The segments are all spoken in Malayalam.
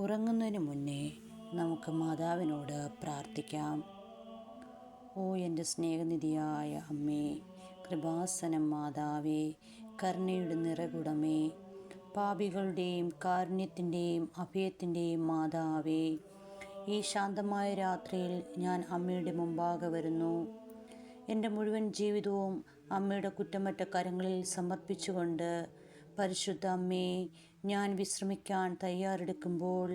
ഉറങ്ങുന്നതിന് മുന്നേ നമുക്ക് മാതാവിനോട് പ്രാർത്ഥിക്കാം. ഓ എൻ്റെ സ്നേഹനിധിയായ അമ്മേ, കൃപാസനം മാതാവേ, കരുണയുടെ നിറകുടമേ, പാപികളുടെയും കാരുണ്യത്തിൻ്റെയും അഭയത്തിൻ്റെയും മാതാവേ, ഈ ശാന്തമായ രാത്രിയിൽ ഞാൻ അമ്മയുടെ മുമ്പാകെ വരുന്നു. എൻ്റെ മുഴുവൻ ജീവിതവും അമ്മയുടെ കുറ്റമറ്റ കരങ്ങളിൽ സമർപ്പിച്ചുകൊണ്ട്, പരിശുദ്ധ അമ്മേ, ഞാൻ വിശ്രമിക്കാൻ തയ്യാറെടുക്കുമ്പോൾ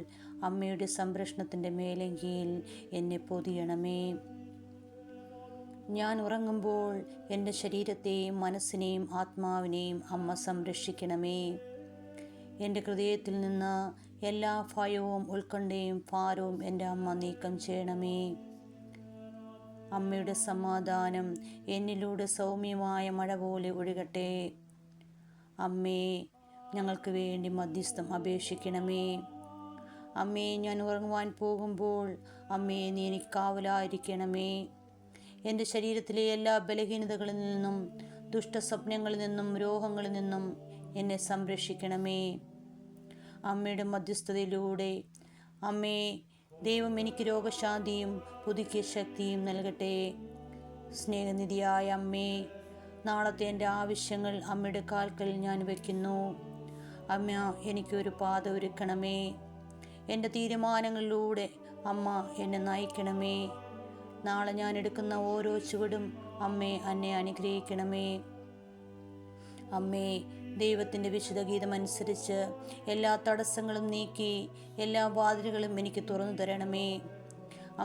അമ്മയുടെ സംരക്ഷണത്തിൻ്റെ മേലങ്കിയിൽ എന്നെ പൊതിയണമേ. ഞാൻ ഉറങ്ങുമ്പോൾ എൻ്റെ ശരീരത്തെയും മനസ്സിനെയും ആത്മാവിനെയും അമ്മ സംരക്ഷിക്കണമേ. എൻ്റെ ഹൃദയത്തിൽ നിന്ന് എല്ലാ ഭയവും ഉത്കണ്ഠയും ഭാരവും എൻ്റെ അമ്മ നീക്കം ചെയ്യണമേ. അമ്മയുടെ സമാധാനം എന്നിലൂടെ സൗമ്യമായ മഴ പോലെ ഒഴുകട്ടെ. അമ്മേ, ഞങ്ങൾക്ക് വേണ്ടി മധ്യസ്ഥം അപേക്ഷിക്കണമേ. അമ്മേ, ഞാൻ ഉറങ്ങുവാൻ പോകുമ്പോൾ അമ്മേ, നീ എനിക്ക് കാവലായിരിക്കണമേ. എൻ്റെ ശരീരത്തിലെ എല്ലാ ബലഹീനതകളിൽ നിന്നും, ദുഷ്ടസ്വപ്നങ്ങളിൽ നിന്നും, രോഗങ്ങളിൽ നിന്നും എന്നെ സംരക്ഷിക്കണമേ. അമ്മയുടെ മധ്യസ്ഥതയിലൂടെ അമ്മേ, ദൈവം എനിക്ക് രോഗശാന്തിയും പുതുക്കിയ ശക്തിയും നൽകട്ടെ. സ്നേഹനിധിയായ അമ്മേ, നാളത്തെ എൻ്റെ ആവശ്യങ്ങൾ അമ്മയുടെ കാൽക്കൽ ഞാൻ വയ്ക്കുന്നു. അമ്മ, എനിക്കൊരു പാത ഒരുക്കണമേ. എൻ്റെ തീരുമാനങ്ങളിലൂടെ അമ്മ എന്നെ നയിക്കണമേ. നാളെ ഞാൻ എടുക്കുന്ന ഓരോ ചുവടും അമ്മേ, എന്നെ അനുഗ്രഹിക്കണമേ. അമ്മേ, ദൈവത്തിൻ്റെ വിശുദ്ധ ഗീതമനുസരിച്ച് എല്ലാ തടസ്സങ്ങളും നീക്കി എല്ലാ വാതിലുകളും എനിക്ക് തുറന്നു തരണമേ.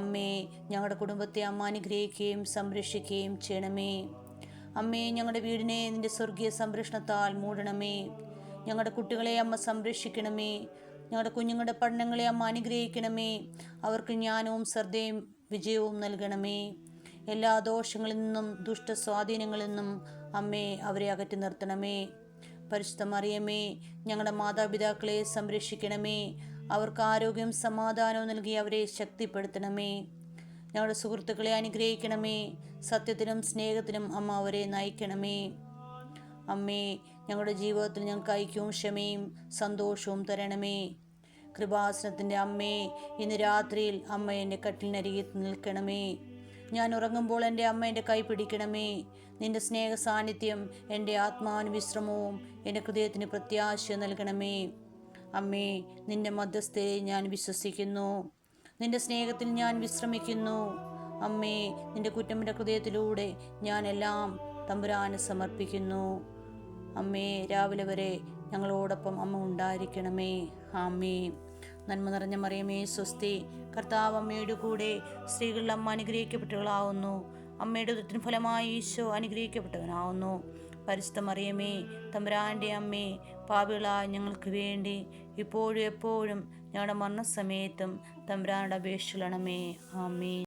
അമ്മേ, ഞങ്ങളുടെ കുടുംബത്തെ അമ്മ അനുഗ്രഹിക്കുകയും സംരക്ഷിക്കുകയും ചെയ്യണമേ. അമ്മേ, ഞങ്ങളുടെ വീടിനെ നിൻ്റെ സ്വർഗീയ സംരക്ഷണത്താൽ മൂടണമേ. ഞങ്ങളുടെ കുട്ടികളെ അമ്മ സംരക്ഷിക്കണമേ. ഞങ്ങളുടെ കുഞ്ഞുങ്ങളുടെ പഠനങ്ങളെ അമ്മ അനുഗ്രഹിക്കണമേ. അവർക്ക് ജ്ഞാനവും ശ്രദ്ധയും വിജയവും നൽകണമേ. എല്ലാ ദോഷങ്ങളിൽ നിന്നും ദുഷ്ടസ്വാധീനങ്ങളിൽ നിന്നും അമ്മേ, അവരെ അകറ്റി നിർത്തണമേ. പരിശുദ്ധ മറിയമേ, ഞങ്ങളുടെ മാതാപിതാക്കളെ സംരക്ഷിക്കണമേ. അവർക്ക് ആരോഗ്യവും സമാധാനവും നൽകി അവരെ ശക്തിപ്പെടുത്തണമേ. ഞങ്ങളുടെ സുഹൃത്തുക്കളെ അനുഗ്രഹിക്കണമേ. സത്യത്തിനും സ്നേഹത്തിനും അമ്മ അവരെ നയിക്കണമേ. അമ്മേ, ഞങ്ങളുടെ ജീവിതത്തിൽ ഞങ്ങൾക്ക് ഐക്യവും ക്ഷമയും സന്തോഷവും തരണമേ. കൃപാസനത്തിൻ്റെ അമ്മേ, ഇന്ന് രാത്രിയിൽ അമ്മ എൻ്റെ കട്ടിലിനരികിൽ നിൽക്കണമേ. ഞാൻ ഉറങ്ങുമ്പോൾ എൻ്റെ അമ്മ എൻ്റെ കൈ പിടിക്കണമേ. നിൻ്റെ സ്നേഹ സാന്നിധ്യം എൻ്റെ ആത്മാവിന് വിശ്രമവും എൻ്റെ ഹൃദയത്തിന് പ്രത്യാശ നൽകണമേ. അമ്മേ, നിൻ്റെ മധ്യസ്ഥതയെ ഞാൻ വിശ്വസിക്കുന്നു. നിൻ്റെ സ്നേഹത്തിൽ ഞാൻ വിശ്രമിക്കുന്നു. അമ്മേ, നിൻ്റെ കുറ്റമറ്റ ഹൃദയത്തിലൂടെ ഞാൻ എല്ലാം തമ്പുരാന് സമർപ്പിക്കുന്നു. അമ്മേ, രാവിലെ വരെ ഞങ്ങളോടൊപ്പം അമ്മ ഉണ്ടായിരിക്കണമേ. ആമേ. നന്മ നിറഞ്ഞ മറിയമേ, സ്വസ്തി, കർത്താവ് അമ്മയുടെ കൂടെ സ്ത്രീകളിൽ അമ്മ അനുഗ്രഹിക്കപ്പെട്ടവളാവുന്നു. അമ്മയുടെ ഉദരത്തിൻ ഫലമായി ഈശോ അനുഗ്രഹിക്കപ്പെട്ടവനാവുന്നു. പരിശുദ്ധ മറിയമേ, തമ്പുരാൻ്റെ അമ്മേ, പാപികളായ ഞങ്ങൾക്ക് വേണ്ടി ഇപ്പോഴും എപ്പോഴും ഞങ്ങളുടെ മരണസമയത്തും തമ്പുരാനോട് അപേക്ഷിക്കണമേ. ആമേൻ.